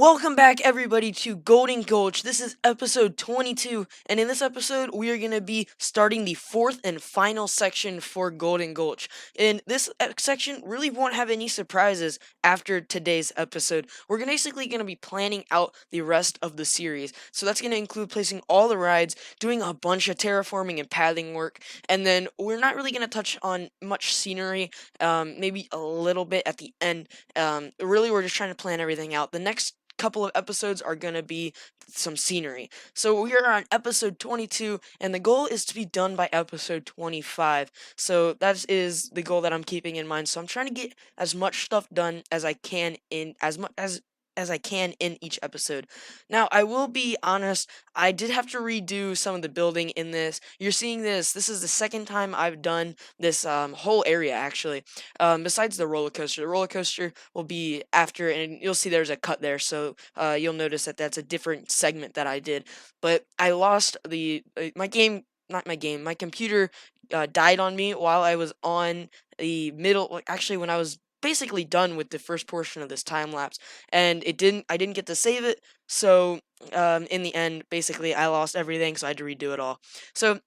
Welcome back, everybody, to Golden Gulch. This is episode 22, and in this episode, we are going to be starting the fourth and final section for Golden Gulch. In this section, really won't have any surprises after today's episode. We're basically going to be planning out the rest of the series. So that's going to include placing all the rides, doing a bunch of terraforming and pathing work, and then we're not really going to touch on much scenery, maybe a little bit at the end. Really, we're just trying to plan everything out. The next couple of episodes are going to be some scenery. So we are on episode 22, and the goal is to be done by episode 25. So that is the goal that I'm keeping in mind. So I'm trying to get as much stuff done as I can in as I can in each episode. Now, I will be honest, I did have to redo some of the building in this. You're seeing this. This is the second time I've done this whole area, actually. Besides the roller coaster. The roller coaster will be after, and you'll see there's a cut there, so you'll notice that that's a different segment that I did. But I lost my computer died on me while I was on the middle, actually when I was basically done with the first portion of this time lapse, and I didn't get to save it, so in the end, basically I lost everything, so I had to redo it all. So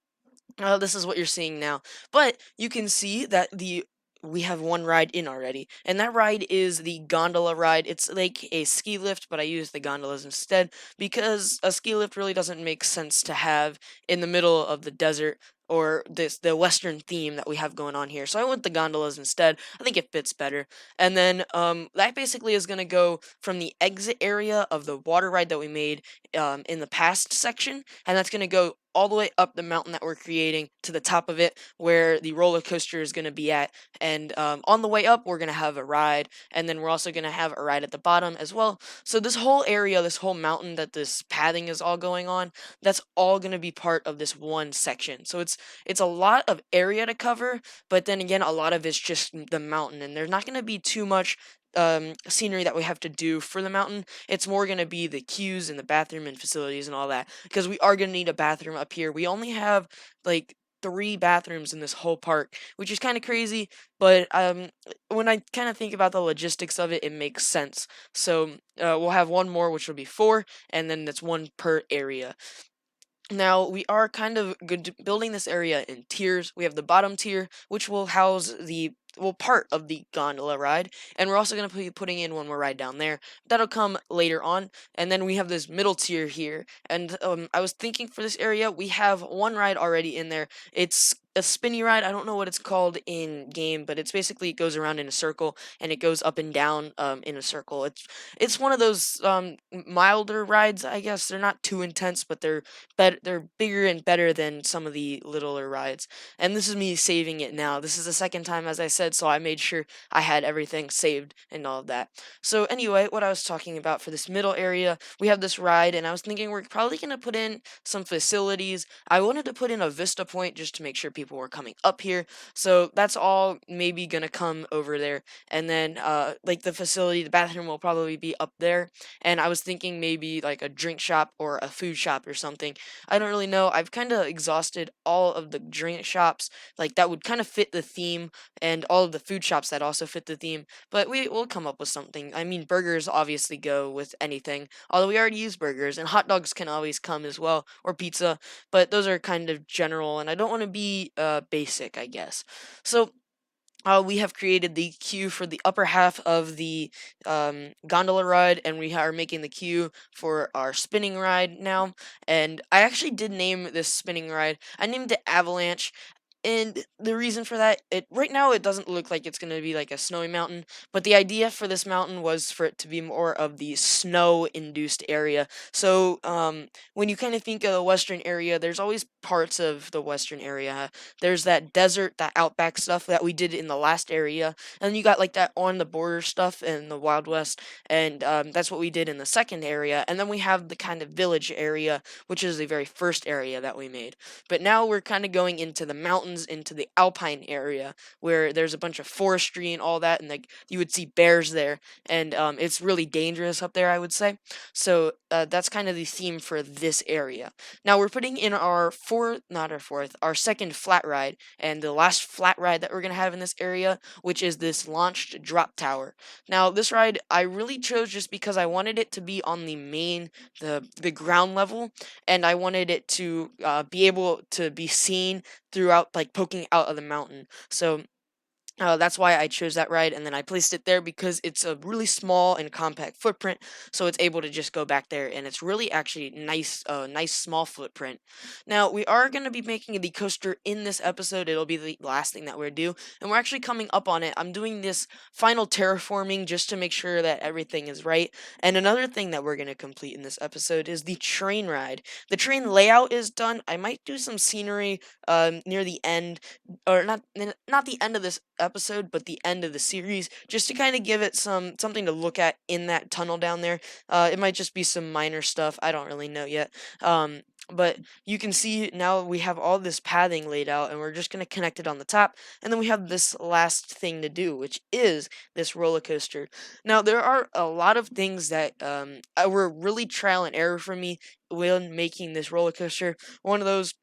this is what you're seeing now. But you can see that we have one ride in already, and that ride is the gondola ride. It's like a ski lift, but I use the gondolas instead because a ski lift really doesn't make sense to have in the middle of the desert or the western theme that we have going on here. So I went the gondolas instead. I think it fits better. And then that basically is going to go from the exit area of the water ride that we made in the past section, and that's going to go all the way up the mountain that we're creating to the top of it where the roller coaster is going to be at. And on the way up, we're going to have a ride, and then we're also going to have a ride at the bottom as well. So this whole area, this whole mountain that this pathing is all going on, that's all going to be part of this one section. So it's a lot of area to cover, but then again, a lot of it's just the mountain, and there's not going to be too much scenery that we have to do for the mountain. It's more going to be the queues and the bathroom and facilities and all that, because we are going to need a bathroom up here. We only have like 3 bathrooms in this whole park, which is kind of crazy, but when I kind of think about the logistics of it, it makes sense. So we'll have one more, which will be 4, and then that's one per area. Now, we are kind of building this area in tiers. We have the bottom tier, which will house part of the gondola ride, and we're also going to be putting in one more ride down there. That'll come later on. And then we have this middle tier here, and I was thinking for this area, we have one ride already in there. It's a spinny ride. I don't know what it's called in game, but it's basically, it goes around in a circle and it goes up and down in a circle. It's one of those milder rides, I guess. They're not too intense, but they're bigger and better than some of the littler rides. And this is me saving it now. This is the second time, as I said, so I made sure I had everything saved and all of that. So anyway, what I was talking about for this middle area, we have this ride, and I was thinking we're probably going to put in some facilities. I wanted to put in a vista point just to make sure people were coming up here. So that's all maybe going to come over there. And then like the facility, the bathroom will probably be up there. And I was thinking maybe like a drink shop or a food shop or something. I don't really know. I've kind of exhausted all of the drink shops like that would kind of fit the theme, and all of the food shops that also fit the theme. But we will come up with something. I mean, burgers obviously go with anything. Although we already use burgers, and hot dogs can always come as well, or pizza. But those are kind of general, and I don't want to be basic, I guess. So we have created the queue for the upper half of the gondola ride, and we are making the queue for our spinning ride now. And I actually did name this spinning ride. I named it Avalanche. And the reason for that, it right now it doesn't look like it's going to be like a snowy mountain, but the idea for this mountain was for it to be more of the snow-induced area. So when you kind of think of the western area, there's always parts of the western area. There's that desert, that outback stuff that we did in the last area, and then you got like that on the border stuff in the Wild West, and that's what we did in the second area. And then we have the kind of village area, which is the very first area that we made. But now we're kind of going into the mountains mountains into the alpine area where there's a bunch of forestry and all that, and like you would see bears there, and it's really dangerous up there, I would say. So that's kind of the theme for this area. Now we're putting in our fourth, not our fourth, our second flat ride, and the last flat ride that we're gonna have in this area, which is this launched drop tower. Now this ride I really chose just because I wanted it to be on the main, the ground level, and I wanted it to be able to be seen throughout, like poking out of the mountain. So that's why I chose that ride, and then I placed it there because it's a really small and compact footprint, so it's able to just go back there, and it's really actually nice, nice small footprint. Now we are going to be making the coaster in this episode. It'll be the last thing that we're do, and we're actually coming up on it. I'm doing this final terraforming just to make sure that everything is right. And another thing that we're going to complete in this episode is the train ride. The train layout is done. I might do some scenery near the end, or not the end of this episode, but the end of the series, just to kind of give it something to look at in that tunnel down there. It might just be some minor stuff. I don't really know yet. But you can see now we have all this pathing laid out, and we're just going to connect it on the top, and then we have this last thing to do, which is this roller coaster. Now there are a lot of things that were really trial and error for me when making this roller coaster. One of those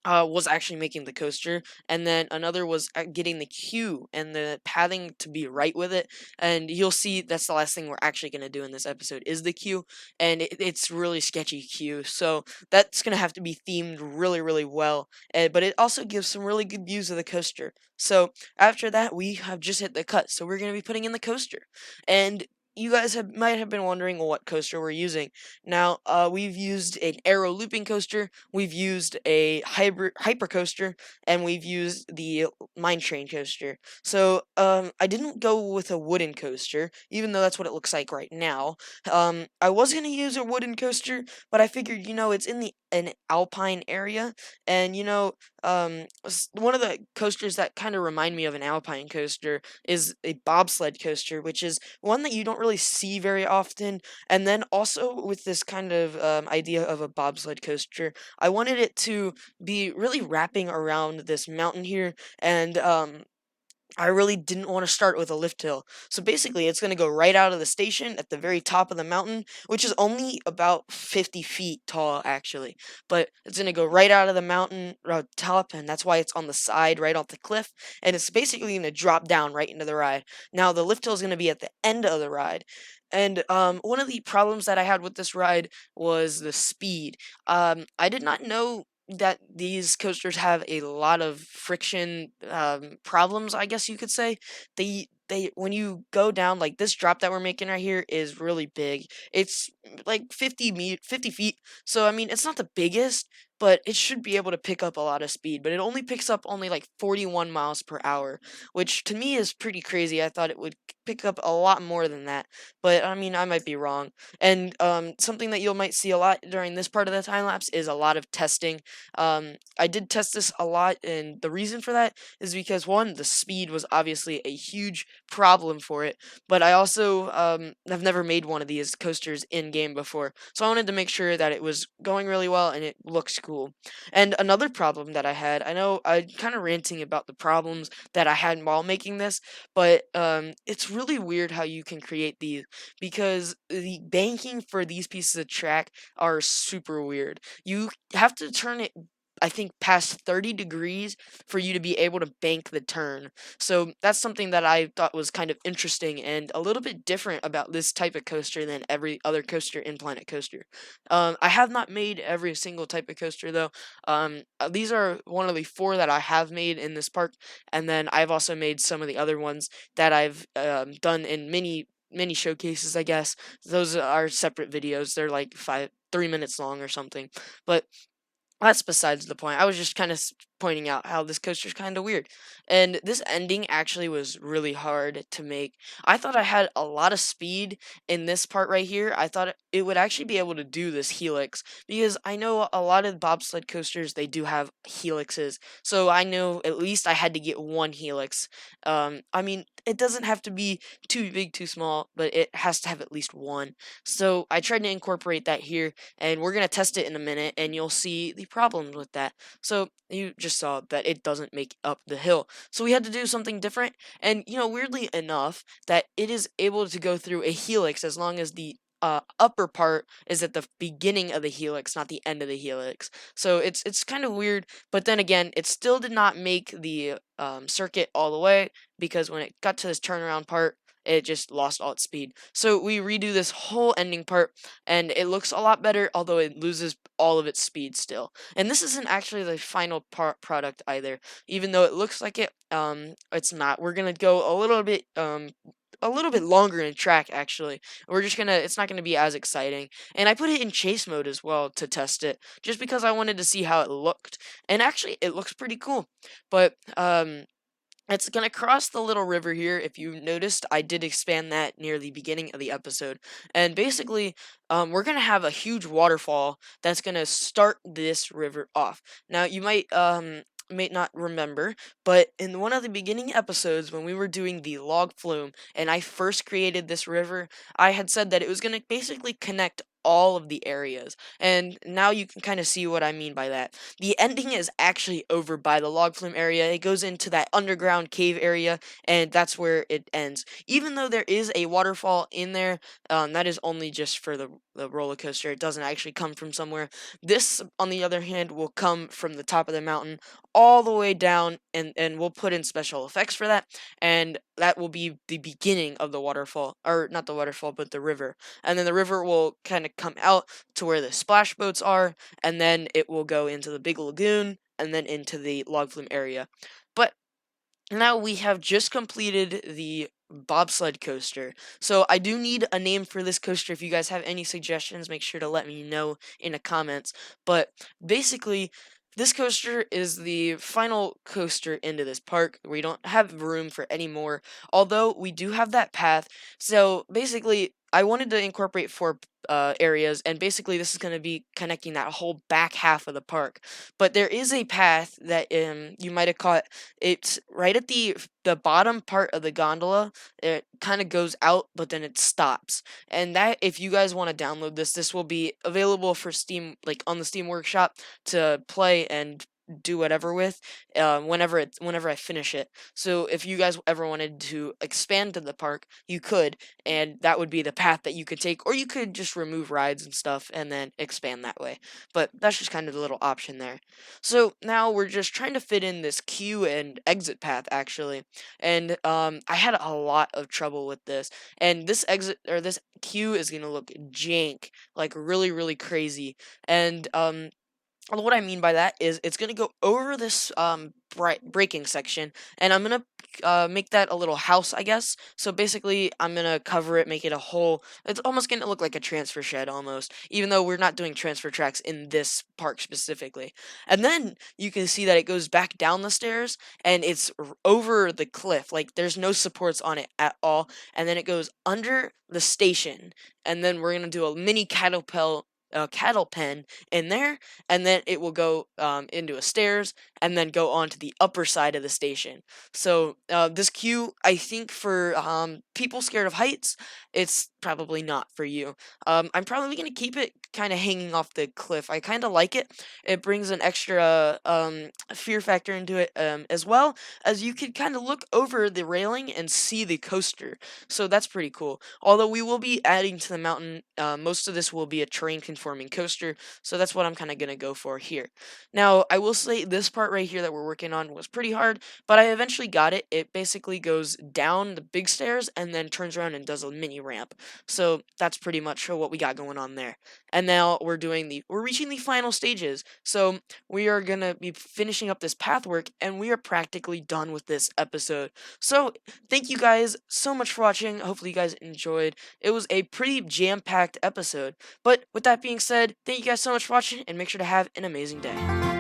was actually making the coaster, and then another was getting the queue and the pathing to be right with it. And you'll see that's the last thing we're actually going to do in this episode is the queue, and it's really sketchy queue, so that's going to have to be themed really, really well. But it also gives some really good views of the coaster. So after that, we have just hit the cut, so we're going to be putting in the coaster. And you guys might have been wondering what coaster we're using. Now, we've used an aero looping coaster, we've used a hybrid hyper coaster, and we've used the mine train coaster. So, I didn't go with a wooden coaster, even though that's what it looks like right now. I was gonna use a wooden coaster, but I figured, it's in the an alpine area, and one of the coasters that kind of remind me of an alpine coaster is a bobsled coaster, which is one that you don't really see very often. And then also with this kind of idea of a bobsled coaster, I wanted it to be really wrapping around this mountain here, and I really didn't want to start with a lift hill. So basically, it's going to go right out of the station at the very top of the mountain, which is only about 50 feet tall, actually. But it's going to go right out of the mountain top, and that's why it's on the side, right off the cliff. And it's basically going to drop down right into the ride. Now, the lift hill is going to be at the end of the ride. And one of the problems that I had with this ride was the speed. I did not know that these coasters have a lot of friction problems, I guess you could say. They when you go down, like this drop that we're making right here is really big. It's like 50 feet. So I mean, it's not the biggest, but it should be able to pick up a lot of speed. But it only picks up only like 41 miles per hour, which to me is pretty crazy. I thought it would pick up a lot more than that, but I mean, I might be wrong. And something that you might see a lot during this part of the time lapse is a lot of testing. I did test this a lot, and the reason for that is because one, the speed was obviously a huge problem for it, but I also have never made one of these coasters in game before, so I wanted to make sure that it was going really well and it looks cool. And another problem that I had, I know I'm kind of ranting about the problems that I had while making this, but it's really weird how you can create these because the banking for these pieces of track are super weird. You have to turn it, I think, past 30 degrees for you to be able to bank the turn. So that's something that I thought was kind of interesting and a little bit different about this type of coaster than every other coaster in Planet Coaster. I have not made every single type of coaster though. These are one of the four that I have made in this park, and then I've also made some of the other ones that I've done in mini showcases, I guess. Those are separate videos. They're like 3 minutes long or something. But that's besides the point. I was just kind of pointing out how this coaster's kind of weird. And this ending actually was really hard to make. I thought I had a lot of speed in this part right here. I thought it would actually be able to do this helix because I know a lot of bobsled coasters, they do have helixes. So I know at least I had to get one helix. I mean, it doesn't have to be too big, too small, but it has to have at least one. So I tried to incorporate that here, and we're going to test it in a minute, and you'll see the problems with that. So you just just saw that it doesn't make up the hill. So we had to do something different. And, weirdly enough, that it is able to go through a helix as long as the upper part is at the beginning of the helix, not the end of the helix. So it's kind of weird, but then again, it still did not make the circuit all the way because when it got to this turnaround part, it just lost all its speed. So we redo this whole ending part, and it looks a lot better, although it loses all of its speed still. And this isn't actually the final product either, even though it looks like it. It's not. We're gonna go a little bit longer in track actually. We're just gonna It's not gonna be as exciting. And I put it in chase mode as well to test it, just because I wanted to see how it looked. And actually it looks pretty cool. But it's gonna cross the little river here. If you noticed, I did expand that near the beginning of the episode. And basically, we're gonna have a huge waterfall that's gonna start this river off. Now, you might not remember, but in one of the beginning episodes when we were doing the log flume and I first created this river, I had said that it was gonna basically connect all of the areas. And now you can kind of see what I mean by that. The ending is actually over by the log flume area. It goes into that underground cave area, and that's where it ends. Even though there is a waterfall in there, that is only just for the roller coaster. It doesn't actually come from somewhere. This, on the other hand, will come from the top of the mountain all the way down, and we'll put in special effects for that, and that will be the beginning of the waterfall, or not the waterfall, but the river. And then the river will kind of come out to where the splash boats are, and then it will go into the big lagoon and then into the log flume area. But now we have just completed the bobsled coaster. So I do need a name for this coaster. If you guys have any suggestions, make sure to let me know in the comments. But basically, this coaster is the final coaster into this park. We don't have room for any more, although we do have that path. So basically, I wanted to incorporate four areas, and basically this is going to be connecting that whole back half of the park. But there is a path that you might have caught. It's right at the bottom part of the gondola. It kind of goes out, but then it stops. And that, if you guys want to download this will be available for Steam, like on the Steam Workshop, to play and do whatever with whenever I finish it. So if you guys ever wanted to expand to the park, you could, and that would be the path that you could take, or you could just remove rides and stuff and then expand that way. But that's just kind of the little option there. So now we're just trying to fit in this queue and exit path actually. And I had a lot of trouble with this. And this exit, or this queue, is gonna look jank, like really, really crazy. And what I mean by that is it's gonna go over this braking section, and I'm gonna make that a little house, I guess. So basically, I'm gonna cover it, make it a whole. It's almost gonna look like a transfer shed almost, even though we're not doing transfer tracks in this park specifically. And then you can see that it goes back down the stairs, and it's over the cliff. Like there's no supports on it at all, and then it goes under the station, and then we're gonna do a mini cattle pen in there, and then it will go into a stairs and then go on to the upper side of the station. So this queue, I think for people scared of heights, it's probably not for you. I'm probably gonna keep it kind of hanging off the cliff. I kind of like it. It brings an extra fear factor into it, as well as you can kind of look over the railing and see the coaster. So that's pretty cool. Although we will be adding to the mountain, most of this will be a terrain conforming coaster, so that's what I'm kind of going to go for here. Now, I will say this part right here that we're working on was pretty hard, but I eventually got it. It basically goes down the big stairs and then turns around and does a mini ramp. So that's pretty much what we got going on there. And now we're reaching the final stages. So we are going to be finishing up this path work, and we are practically done with this episode. So thank you guys so much for watching. Hopefully you guys enjoyed. It was a pretty jam-packed episode. But with that being said, thank you guys so much for watching, and make sure to have an amazing day.